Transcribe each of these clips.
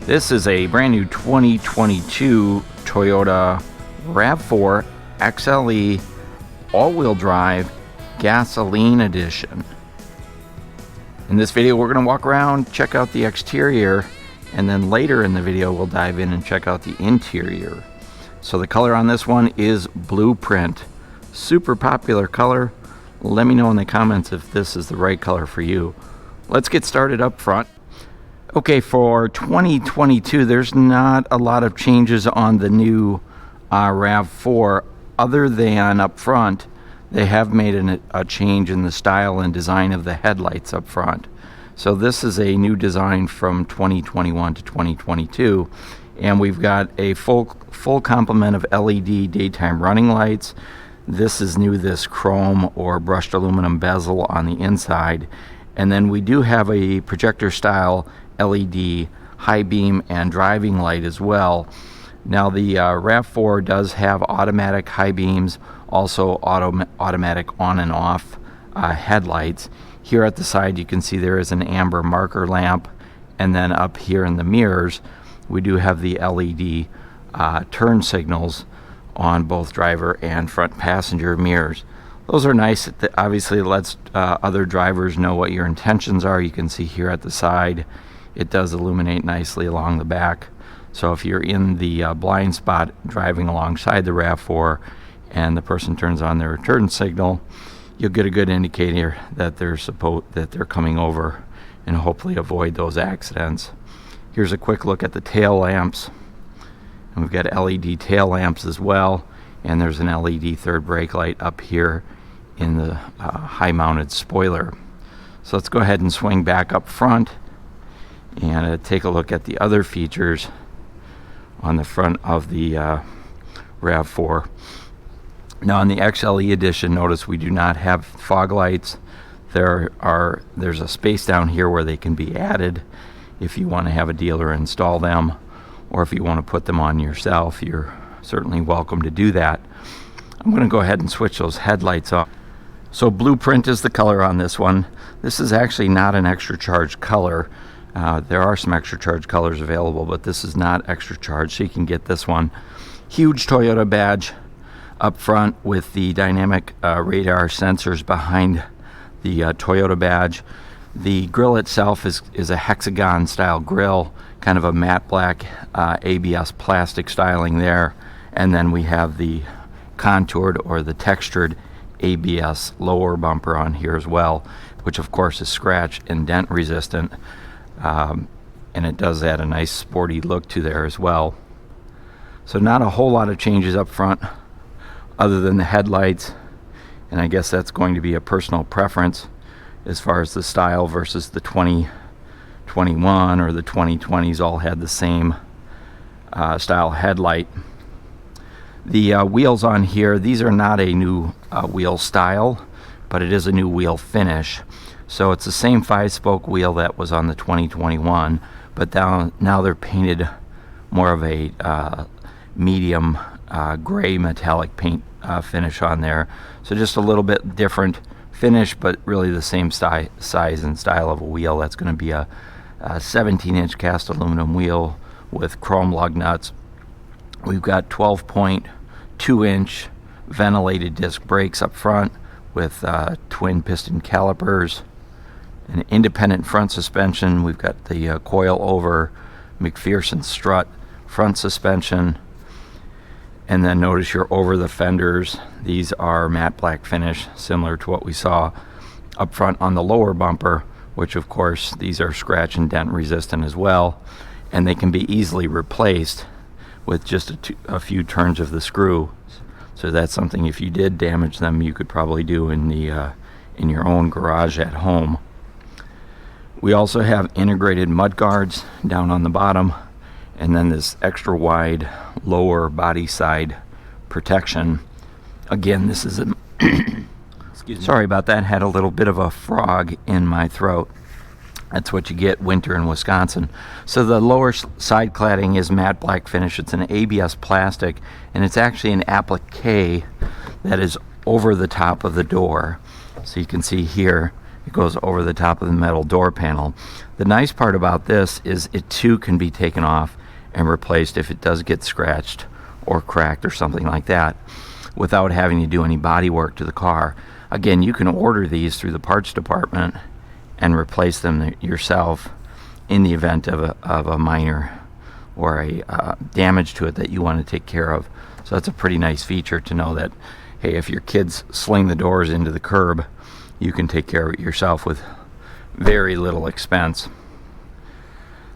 This is a brand new 2022 Toyota RAV4 XLE all-wheel drive gasoline edition. In this video we're going to walk around, check out the exterior, and then later in the video we'll dive in and check out the interior. So the color on this one is Blueprint. Super popular color. Let me know in the comments if this is the right color for you. Let's get started up front. Okay, for 2022 there's not a lot of changes on the new RAV4 other than up front they have made a change in the style and design of the headlights up front. So this is a new design from 2021 to 2022, and we've got a full complement of LED daytime running lights. This is new, this chrome or brushed aluminum bezel on the inside, and then we do have a projector style LED high beam and driving light as well. Now the RAV4 does have automatic high beams, also automatic on and off headlights. Here at the side you can see there is an amber marker lamp, and then up here in the mirrors we do have the LED turn signals on both driver and front passenger mirrors. Those are nice. Obviously it lets other drivers know what your intentions are. You can see here at the side it does illuminate nicely along the back. So if you're in the blind spot driving alongside the RAV4 and the person turns on their turn signal, you'll get a good indicator that they're coming over and hopefully avoid those accidents. Here's a quick look at the tail lamps. And we've got LED tail lamps as well, and there's an LED third brake light up here in the high mounted spoiler. So let's go ahead and swing back up front and take a look at the other features on the front of the RAV4. Now in the XLE edition, notice we do not have fog lights. There's a space down here where they can be added if you want to have a dealer install them, or if you want to put them on yourself, you're certainly welcome to do that. I'm going to go ahead and switch those headlights off. So Blueprint is the color on this one. This is actually not an extra charge color. There are some extra charge colors available, but this is not extra charge, so you can get this one. Huge Toyota badge up front with the dynamic radar sensors behind the Toyota badge. The grille itself is a hexagon style grille, kind of a matte black ABS plastic styling there, and then we have the contoured or the textured ABS lower bumper on here as well, which of course is scratch and dent resistant. And it does add a nice sporty look to there as well. So not a whole lot of changes up front other than the headlights, and I guess that's going to be a personal preference as far as the style versus the 2021 or the 2020s all had the same style headlight. The wheels on here, these are not a new wheel style, but it is a new wheel finish. So it's the same 5-spoke wheel that was on the 2021, but now they're painted more of a medium gray metallic paint finish on there. So just a little bit different finish, but really the same size and style of a wheel. That's going to be a 17-inch cast aluminum wheel with chrome lug nuts. We've got 12.2-inch ventilated disc brakes up front with twin piston calipers. An independent front suspension. We've got the coil over McPherson strut front suspension, and then notice your over the fenders. These are matte black finish, similar to what we saw up front on the lower bumper, which of course these are scratch and dent resistant as well, and they can be easily replaced with just a few turns of the screw. So that's something, if you did damage them, you could probably do in your own garage at home. We also have integrated mudguards down on the bottom, and then this extra wide lower body side protection. Again, this is a excuse me. Sorry about that, had a little bit of a frog in my throat. That's what you get winter in Wisconsin. So the lower side cladding is matte black finish. It's an ABS plastic, and it's actually an applique that is over the top of the door. So you can see here It goes over the top of the metal door panel. The nice part about this is it too can be taken off and replaced if it does get scratched or cracked or something like that, without having to do any body work to the car. Again, you can order these through the parts department and replace them yourself in the event of a minor or a damage to it that you want to take care of. So that's a pretty nice feature to know that, hey, if your kids sling the doors into the curb, you can take care of it yourself with very little expense.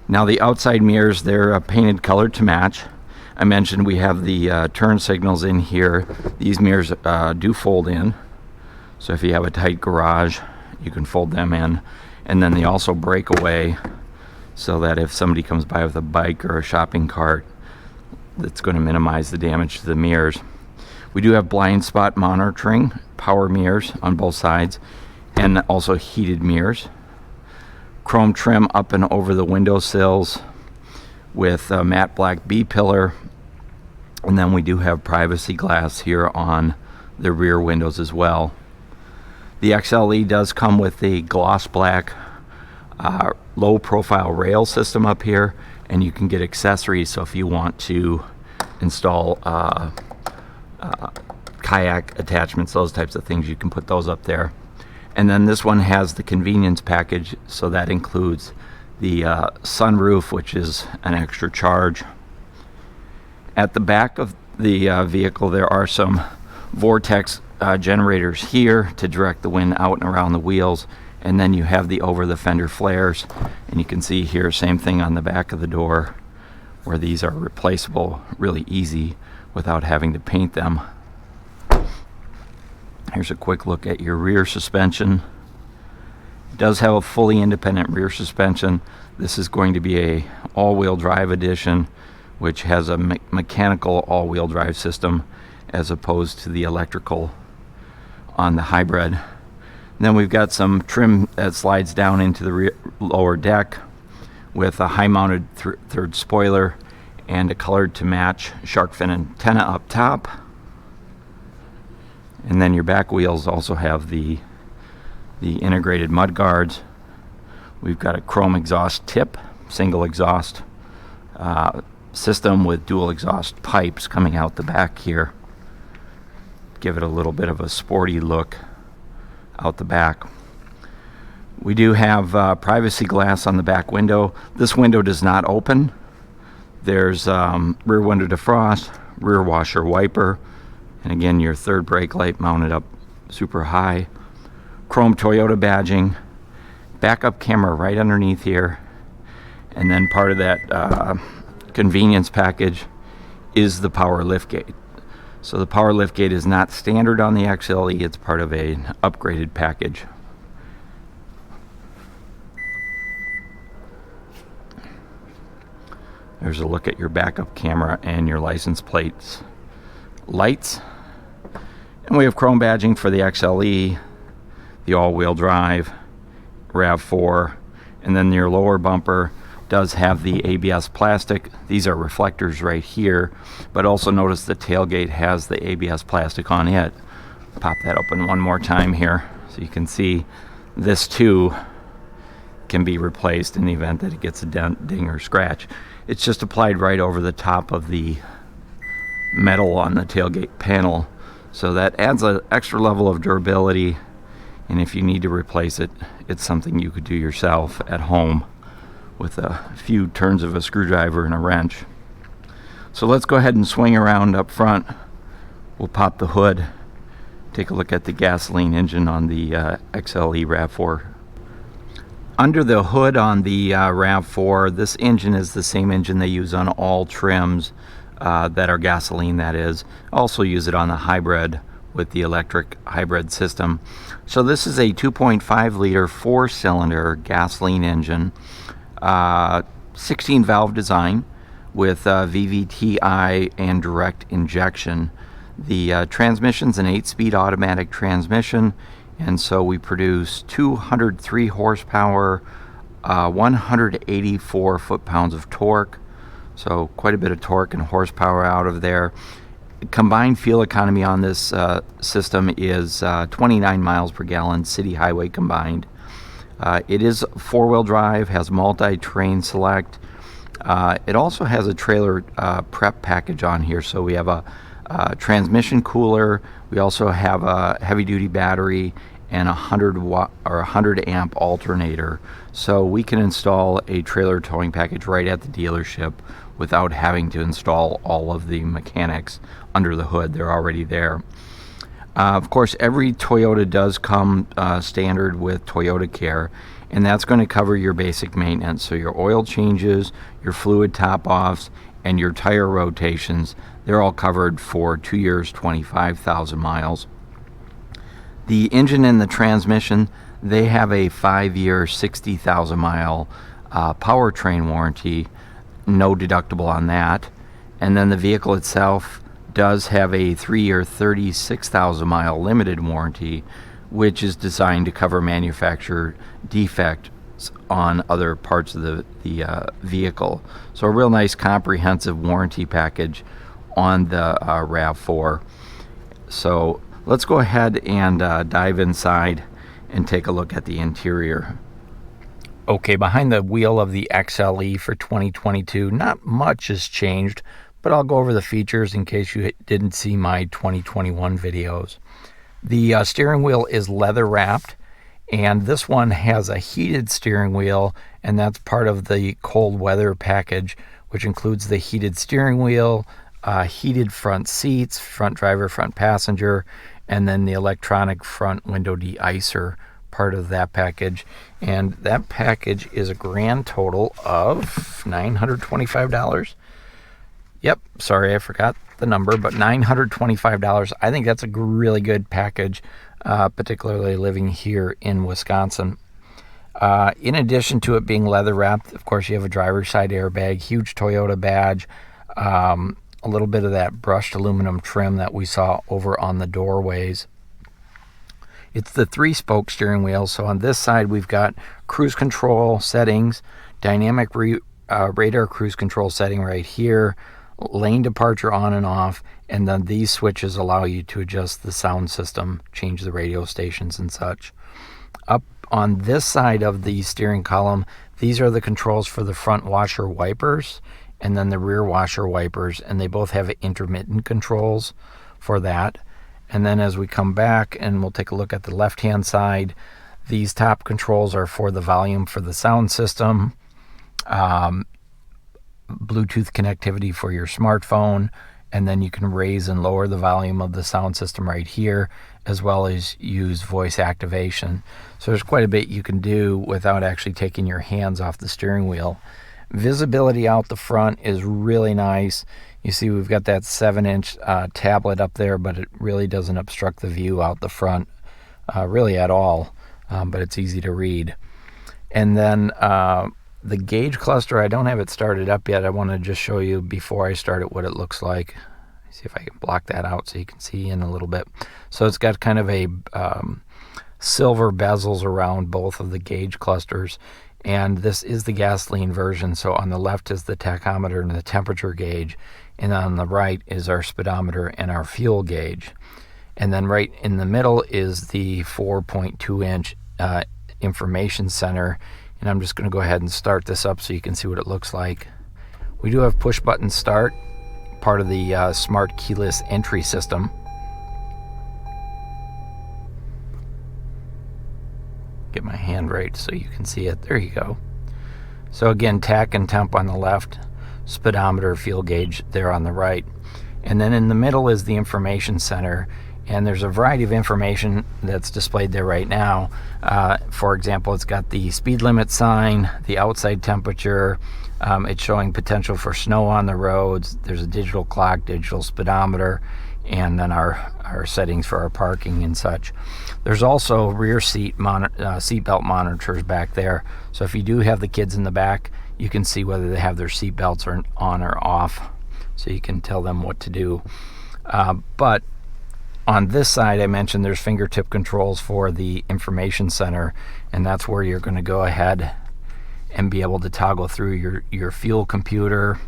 Now the outside mirrors, they're painted color to match. I mentioned we have the turn signals in here. These mirrors do fold in, so if you have a tight garage, you can fold them in. And then they also break away so that if somebody comes by with a bike or a shopping cart, that's going to minimize the damage to the mirrors. We do have blind spot monitoring, power mirrors on both sides, and also heated mirrors. Chrome trim up and over the window sills with a matte black B-pillar, and then we do have privacy glass here on the rear windows as well. The XLE does come with the gloss black low profile rail system up here, and you can get accessories, so if you want to install kayak attachments, those types of things, you can put those up there. And then this one has the convenience package, so that includes the sunroof, which is an extra charge. At the back of the vehicle, there are some vortex generators here to direct the wind out and around the wheels, and then you have the over the fender flares, and you can see here same thing on the back of the door, where these are replaceable really easy without having to paint them. Here's a quick look at your rear suspension. It does have a fully independent rear suspension. This is going to be a all-wheel drive edition, which has a mechanical all-wheel drive system as opposed to the electrical on the hybrid. And then we've got some trim that slides down into the lower deck with a high-mounted third spoiler and a colored to match shark fin antenna up top. And then your back wheels also have the integrated mudguards. We've got a chrome exhaust tip, single exhaust system with dual exhaust pipes coming out the back here. Give it a little bit of a sporty look out the back. We do have privacy glass on the back window. This window does not open. There's rear window defrost, rear washer wiper, and again your third brake light mounted up super high. Chrome Toyota badging, backup camera right underneath here, and then part of that convenience package is the power liftgate. So the power liftgate is not standard on the XLE, it's part of an upgraded package. There's a look at your backup camera and your license plates lights. And we have chrome badging for the XLE, the all-wheel drive, RAV4, and then your lower bumper does have the ABS plastic. These are reflectors right here, but also notice the tailgate has the ABS plastic on it. Pop that open one more time here so you can see this too can be replaced in the event that it gets a dent, ding, or scratch. It's just applied right over the top of the metal on the tailgate panel, so that adds an extra level of durability, and if you need to replace it, it's something you could do yourself at home with a few turns of a screwdriver and a wrench. So let's go ahead and swing around up front. We'll pop the hood, take a look at the gasoline engine on the XLE RAV4. Under the hood on the RAV4, this engine is the same engine they use on all trims that are gasoline, that is. Also use it on the hybrid with the electric hybrid system. So this is a 2.5 liter 4-cylinder gasoline engine, 16 valve design with VVTi and direct injection. The transmission's an 8-speed automatic transmission, and so we produce 203 horsepower, 184 foot-pounds of torque, so quite a bit of torque and horsepower out of there. Combined fuel economy on this system is 29 miles per gallon city highway combined, It is four-wheel drive, has multi-terrain select. It also has a trailer prep package on here. So we have a transmission cooler. We also have a heavy-duty battery and a 100-watt or 100-amp alternator. So we can install a trailer towing package right at the dealership without having to install all of the mechanics under the hood. They're already there. Of course, every Toyota does come standard with Toyota Care, and that's going to cover your basic maintenance. So your oil changes, your fluid top-offs, and your tire rotations, they're all covered for 2 years, 25,000 miles. The engine and the transmission, they have a 5-year, 60,000 mile powertrain warranty, no deductible on that. And then the vehicle itself does have a 3-year, 36,000 mile limited warranty, which is designed to cover manufacturer defects on other parts of the vehicle. So a real nice comprehensive warranty package on the RAV4. So let's go ahead and dive inside and take a look at the interior. Okay, behind the wheel of the XLE for 2022, not much has changed, but I'll go over the features in case you didn't see my 2021 videos. The steering wheel is leather wrapped, and this one has a heated steering wheel, and that's part of the cold weather package, which includes the heated steering wheel, heated front seats, front driver, front passenger, and then the electronic front window de-icer, part of that package. And that package is a grand total of $925. Yep, sorry, I forgot the number, but $925. I think that's a really good package, particularly living here in Wisconsin. In addition to it being leather wrapped, of course, you have a driver's side airbag, huge Toyota badge, a little bit of that brushed aluminum trim that we saw over on the doorways. It's the 3-spoke steering wheel. So on this side, we've got cruise control settings, dynamic radar cruise control setting right here, lane departure on and off, and then these switches allow you to adjust the sound system, change the radio stations and such. Up on this side of the steering column, these are the controls for the front washer wipers and then the rear washer wipers, and they both have intermittent controls for that. And then as we come back and we'll take a look at the left-hand side, these top controls are for the volume for the sound system, Bluetooth connectivity for your smartphone, and then you can raise and lower the volume of the sound system right here, as well as use voice activation. So there's quite a bit you can do without actually taking your hands off the steering wheel. Visibility out the front is really nice. You see we've got that 7-inch tablet up there, but it really doesn't obstruct the view out the front really at all, but it's easy to read. And then the gauge cluster, I don't have it started up yet. I want to just show you before I start it what it looks like. See if I can block that out so you can see in a little bit. So it's got kind of a silver bezels around both of the gauge clusters. And this is the gasoline version. So on the left is the tachometer and the temperature gauge. And on the right is our speedometer and our fuel gauge. And then right in the middle is the 4.2-inch information center. And I'm just going to go ahead and start this up so you can see what it looks like. We do have push button start, part of the smart keyless entry system. Get my hand right so you can see it. There you go. So again, tach and temp on the left, speedometer, fuel gauge there on the right. And then in the middle is the information center, and there's a variety of information that's displayed there right now. For example, it's got the speed limit sign, the outside temperature, it's showing potential for snow on the roads, there's a digital clock, digital speedometer, and then our settings for our parking and such. There's also rear seat seatbelt monitors back there. So if you do have the kids in the back, you can see whether they have their seatbelts on or off. So you can tell them what to do. But on this side, I mentioned there's fingertip controls for the information center, and that's where you're going to go ahead and be able to toggle through your fuel computer.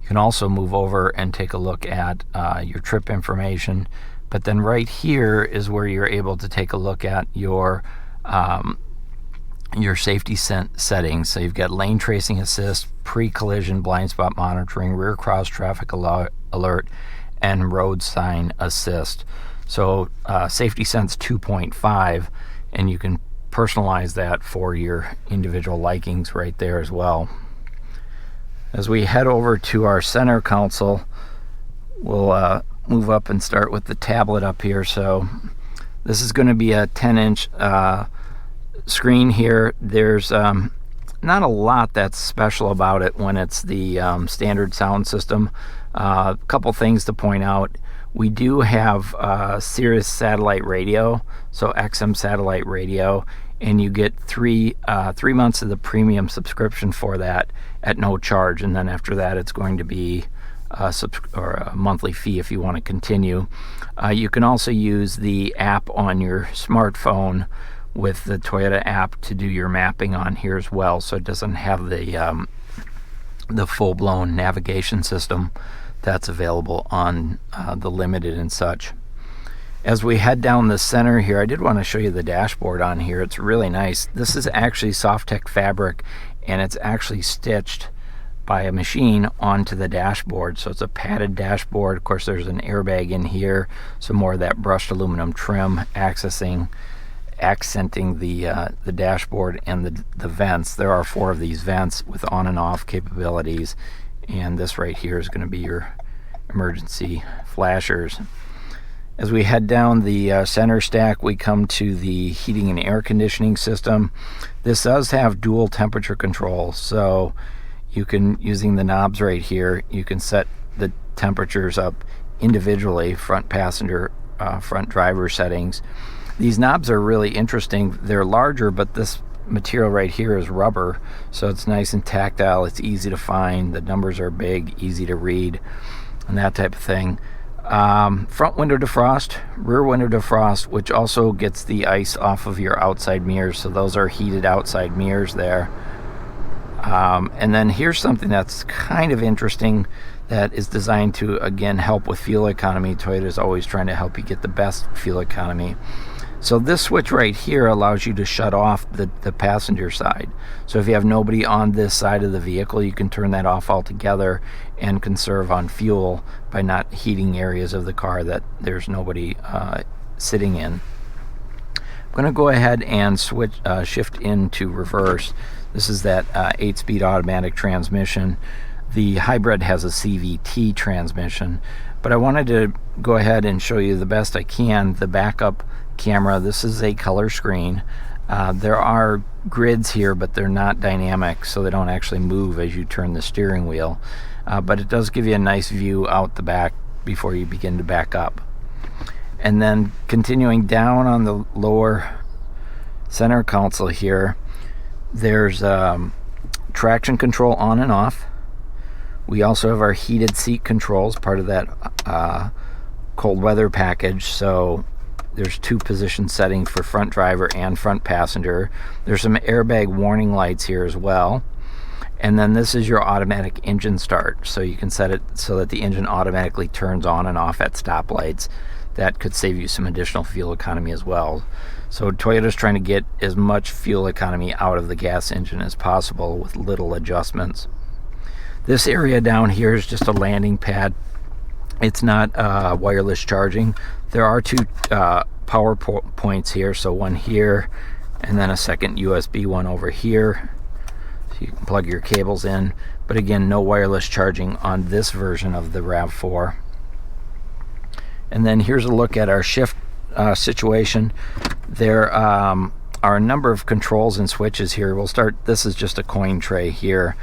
You can also move over and take a look at your trip information. But then right here is where you're able to take a look at your your safety settings. So you've got lane tracing assist, pre-collision blind spot monitoring, rear cross traffic alert, and road sign assist. So safety sense 2.5, and you can personalize that for your individual likings right there as well. As we head over to our center console, we'll move up and start with the tablet up here. So this is going to be a 10-inch screen here. There's not a lot that's special about it when it's the standard sound system. A couple things to point out. We do have Sirius satellite radio, so XM satellite radio, and you get 3 months of the premium subscription for that at no charge, and then after that it's going to be a monthly fee if you want to continue. You can also use the app on your smartphone with the Toyota app to do your mapping on here as well, so it doesn't have the full-blown navigation system that's available on the Limited and such. As we head down the center here, I did want to show you the dashboard on here. It's really nice. This is actually Softech fabric, and it's actually stitched by a machine onto the dashboard, so it's a padded dashboard. Of course, there's an airbag in here, some more of that brushed aluminum trim accenting the dashboard and the vents. There are 4 of these vents with on and off capabilities, and this right here is going to be your emergency flashers. As we head down the center stack, we come to the heating and air conditioning system. This does have dual temperature control, so you can, using the knobs right here, you can set the temperatures up individually, front passenger, front driver settings. These knobs are really interesting. They're larger, but this material right here is rubber, so it's nice and tactile. It's easy to find. The numbers are big, easy to read, and that type of thing. Front window defrost, rear window defrost, which also gets the ice off of your outside mirrors, so those are heated outside mirrors there. And then here's something that's kind of interesting that is designed to, again, help with fuel economy. Toyota is always trying to help you get the best fuel economy. So this switch right here allows you to shut off the passenger side. So if you have nobody on this side of the vehicle, you can turn that off altogether and conserve on fuel by not heating areas of the car that there's nobody sitting in. I'm going to go ahead and shift into reverse. This is that 8-speed automatic transmission. The hybrid has a CVT transmission, but I wanted to go ahead and show you the best I can the backup camera. This is a color screen. There are grids here, but they're not dynamic, so they don't actually move as you turn the steering wheel. But it does give you a nice view out the back before you begin to back up. And then continuing down on the lower center console here, there's traction control on and off. We also have our heated seat controls, part of that cold weather package. So there's 2 position settings for front driver and front passenger. There's some airbag warning lights here as well. And then this is your automatic engine start. So you can set it so that the engine automatically turns on and off at stoplights. That could save you some additional fuel economy as well. So Toyota's trying to get as much fuel economy out of the gas engine as possible with little adjustments. This area down here is just a landing pad. It's not wireless charging. There are 2 power points here, so one here and then a second USB one over here, so you can plug your cables in. But again, no wireless charging on this version of the RAV4. And then here's a look at our shift situation. There are a number of controls and switches here. We'll start, this is just a coin tray here,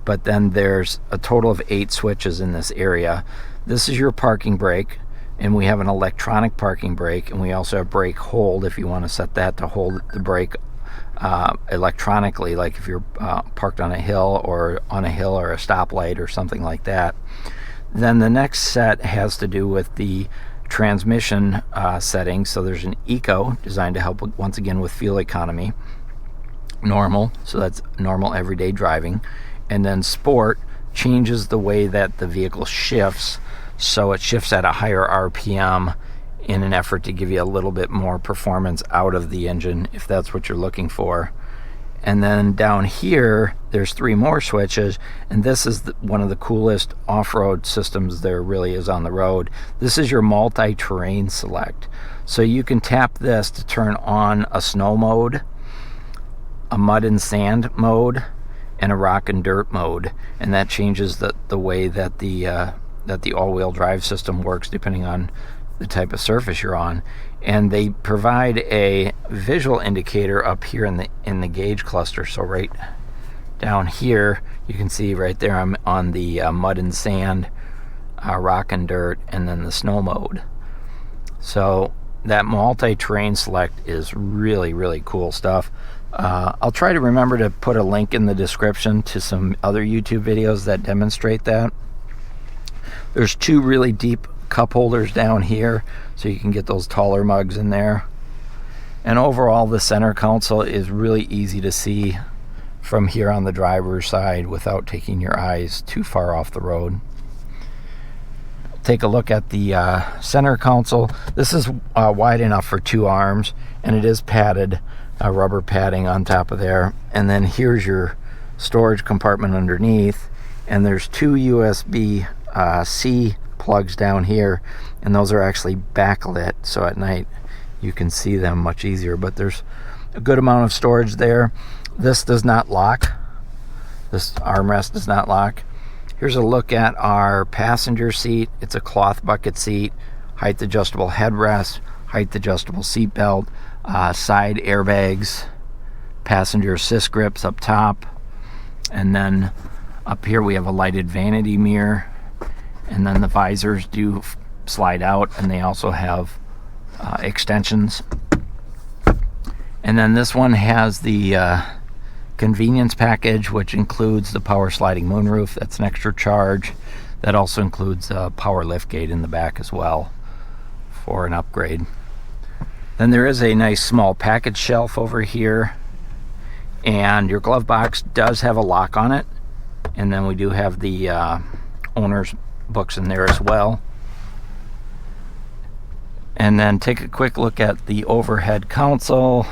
but then there's a total of 8 switches in this area. This is your parking brake, and we have an electronic parking brake, and we also have brake hold if you want to set that to hold the brake electronically, like if you're parked on a hill or a stoplight or something like that. Then the next set has to do with the transmission settings. So there's an eco designed to help once again with fuel economy. Normal, so that's normal everyday driving. And then sport changes the way that the vehicle shifts, so it shifts at a higher RPM in an effort to give you a little bit more performance out of the engine if that's what you're looking for. And then down here, there's 3 more switches, and this is one of the coolest off-road systems there really is on the road. This is your multi-terrain select. So you can tap this to turn on a snow mode, a mud and sand mode, and a rock and dirt mode, and that changes the way that the all-wheel drive system works depending on the type of surface you're on. And they provide a visual indicator up here in the gauge cluster. So right down here, you can see right there I'm on the mud and sand, rock and dirt, and then the snow mode. So that multi-terrain select is really, really cool stuff. I'll try to remember to put a link in the description to some other YouTube videos that demonstrate that. There's 2 really deep cup holders down here, so you can get those taller mugs in there. And overall, the center console is really easy to see from here on the driver's side without taking your eyes too far off the road. Take a look at the center console. This is wide enough for 2 arms, and it is padded, rubber padding on top of there. And then here's your storage compartment underneath, and there's 2 USB-C plugs down here, and those are actually backlit, so at night you can see them much easier. But there's a good amount of storage there. This does not lock. This armrest does not lock. Here's a look at our passenger seat. It's a cloth bucket seat, height adjustable headrest, height adjustable seat belt, side airbags, passenger assist grips up top, and then up here we have a lighted vanity mirror. And then the visors do slide out, and they also have extensions. And then this one has the convenience package, which includes the power sliding moonroof. That's an extra charge. That also includes a power liftgate in the back as well for an upgrade. Then there is a nice small package shelf over here, and your glove box does have a lock on it. And then we do have the owner's books in there as well. And then take a quick look at the overhead console.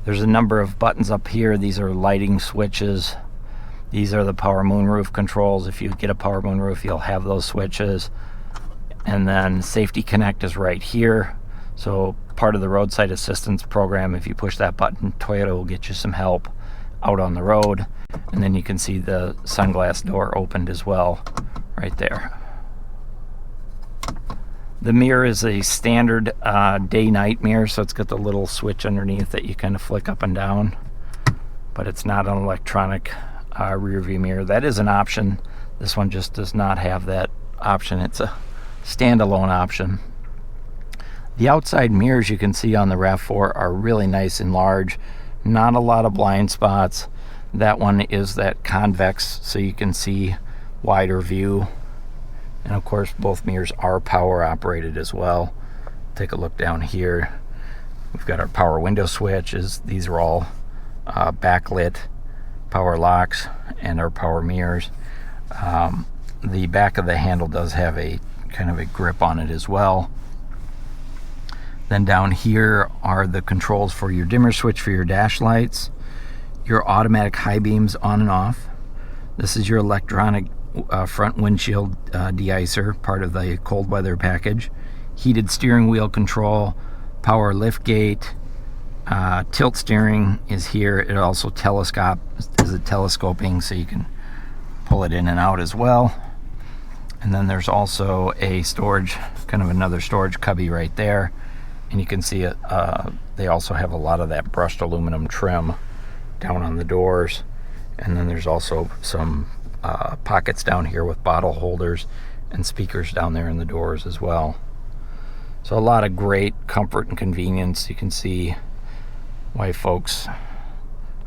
There's a number of buttons up here. These are lighting switches. These are the power moonroof controls. If you get a power moonroof, you'll have those switches. And then safety connect is right here. So part of the roadside assistance program, if you push that button, Toyota will get you some help out on the road. And then you can see the sunglass door opened as well right there. The mirror is a standard day-night mirror, so it's got the little switch underneath that you kind of flick up and down, but it's not an electronic rear view mirror. That is an option. This one just does not have that option. It's a standalone option. The outside mirrors you can see on the RAV4 are really nice and large. Not a lot of blind spots. That one is that convex, so you can see wider view. And of course, both mirrors are power operated as well. Take a look down here. We've got our power window switches. These are all backlit power locks, and our power mirrors. The back of the handle does have a kind of a grip on it as well. Then down here are the controls for your dimmer switch for your dash lights, your automatic high beams on and off. This is your electronic front windshield de-icer, part of the cold weather package. Heated steering wheel control, power liftgate, tilt steering is here. It also is telescoping, so you can pull it in and out as well. And then there's also a storage, kind of another storage cubby right there. And you can see it. They also have a lot of that brushed aluminum trim down on the doors. And then there's also some pockets down here with bottle holders and speakers down there in the doors as well. So a lot of great comfort and convenience. You can see why folks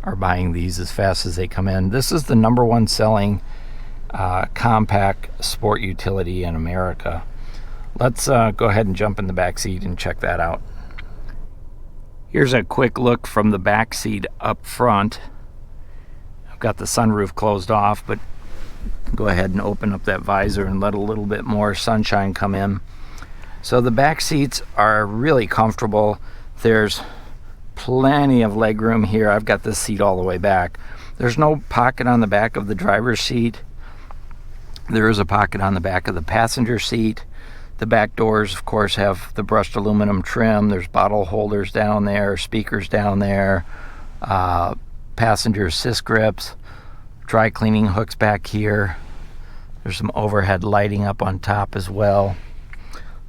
are buying these as fast as they come in. This is the #1 selling compact sport utility in America. Let's go ahead and jump in the back seat and check that out. Here's a quick look from the back seat up front. I've got the sunroof closed off, but go ahead and open up that visor and let a little bit more sunshine come in. So the back seats are really comfortable. There's plenty of leg room here. I've got this seat all the way back. There's no pocket on the back of the driver's seat. There is a pocket on the back of the passenger seat. The back doors, of course, have the brushed aluminum trim. There's bottle holders down there, speakers down there, passenger assist grips, dry cleaning hooks back here. There's some overhead lighting up on top as well.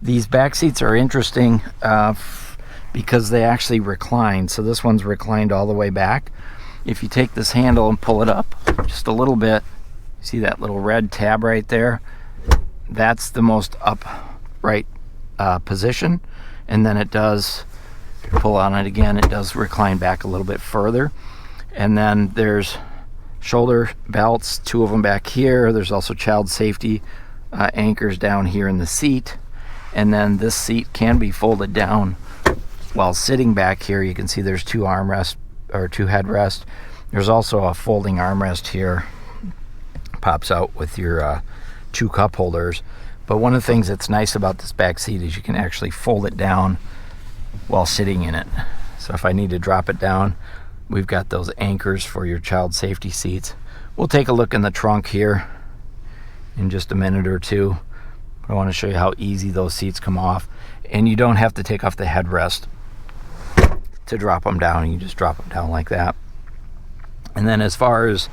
These back seats are interesting because they actually recline. So this one's reclined all the way back. If you take this handle and pull it up just a little bit, see that little red tab right there? That's the most upright position. And then it does, pull on it again, it does recline back a little bit further. And then there's shoulder belts, 2 of them back here. There's also child safety anchors down here in the seat. And then this seat can be folded down while sitting back here. You can see there's 2 armrests or 2 headrests. There's also a folding armrest here. Pops out with your 2 cup holders. But one of the things that's nice about this back seat is you can actually fold it down while sitting in it. So if I need to drop it down, we've got those anchors for your child safety seats. We'll take a look in the trunk here in just a minute or two. I want to show you how easy those seats come off. And you don't have to take off the headrest to drop them down. You just drop them down like that. And then as far as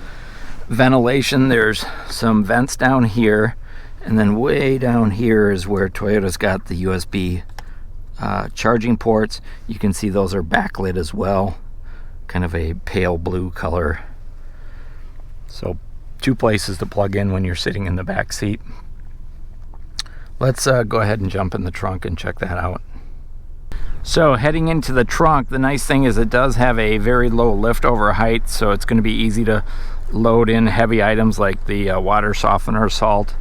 ventilation, there's some vents down here. And then way down here is where Toyota's got the USB charging ports. You can see those are backlit as well. Kind of a pale blue color. So 2 places to plug in when you're sitting in the back seat. Let's go ahead and jump in the trunk and check that out. So heading into the trunk, the nice thing is it does have a very low lift over height, so it's going to be easy to load in heavy items like the water softener salt.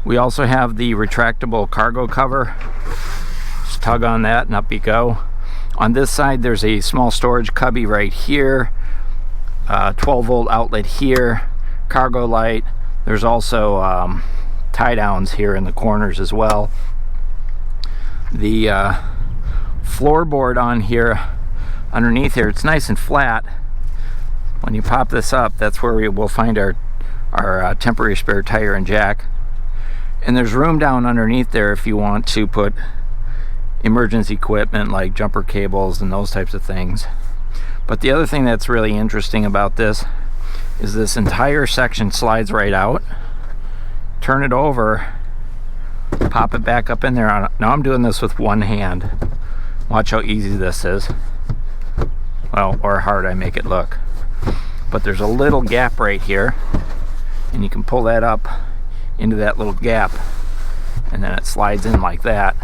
We also have the retractable cargo cover. Just tug on that and up you go. On this side, there's a small storage cubby right here, 12-volt outlet here, cargo light. There's also tie downs here in the corners as well. The floorboard on here, underneath here, it's nice and flat. When you pop this up, that's where we will find our temporary spare tire and jack. And there's room down underneath there if you want to put emergency equipment like jumper cables and those types of things. But the other thing that's really interesting about this is this entire section slides right out. Turn it over, pop it back up in there. Now I'm doing this with one hand. Watch how easy this is. Well, or hard I make it look. But there's a little gap right here, and you can pull that up into that little gap, and then it slides in like that.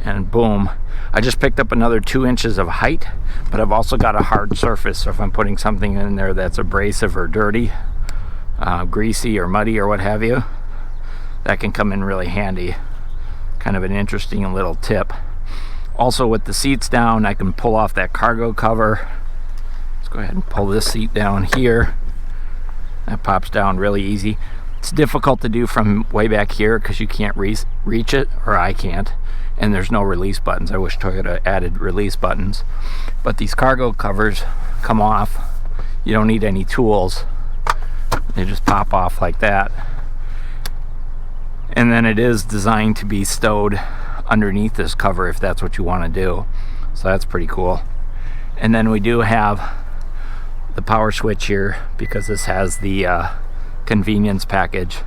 And boom, I just picked up another 2 inches of height, but I've also got a hard surface, so if I'm putting something in there that's abrasive or dirty, greasy or muddy or what have you, that can come in really handy. Kind of an interesting little tip. Also, with the seats down, I can pull off that cargo cover. Let's go ahead and pull this seat down here. That pops down really easy. It's difficult to do from way back here because you can't reach it, or I can't. And there's no release buttons. I wish Toyota added release buttons. But these cargo covers come off. You don't need any tools. They just pop off like that. And then it is designed to be stowed underneath this cover if that's what you want to do. So that's pretty cool. And then we do have the power switch here because this has the convenience package,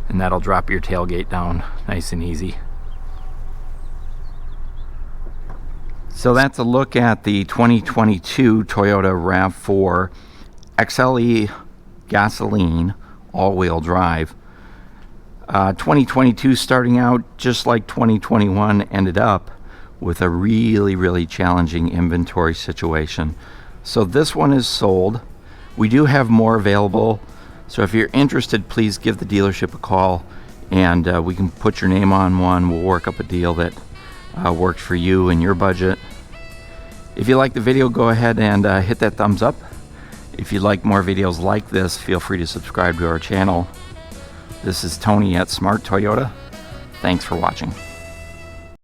and that'll drop your tailgate down nice and easy. So that's a look at the 2022 Toyota RAV4 XLE gasoline all-wheel drive. 2022 starting out just like 2021 ended up with a really challenging inventory situation. So this one is sold. We do have more available, so if you're interested, please give the dealership a call and we can put your name on one. We'll work up a deal that works for you and your budget. If you like the video, go ahead and hit that thumbs up. If you'd like more videos like this, feel free to subscribe to our channel. This is Tony at Smart Toyota. Thanks for watching.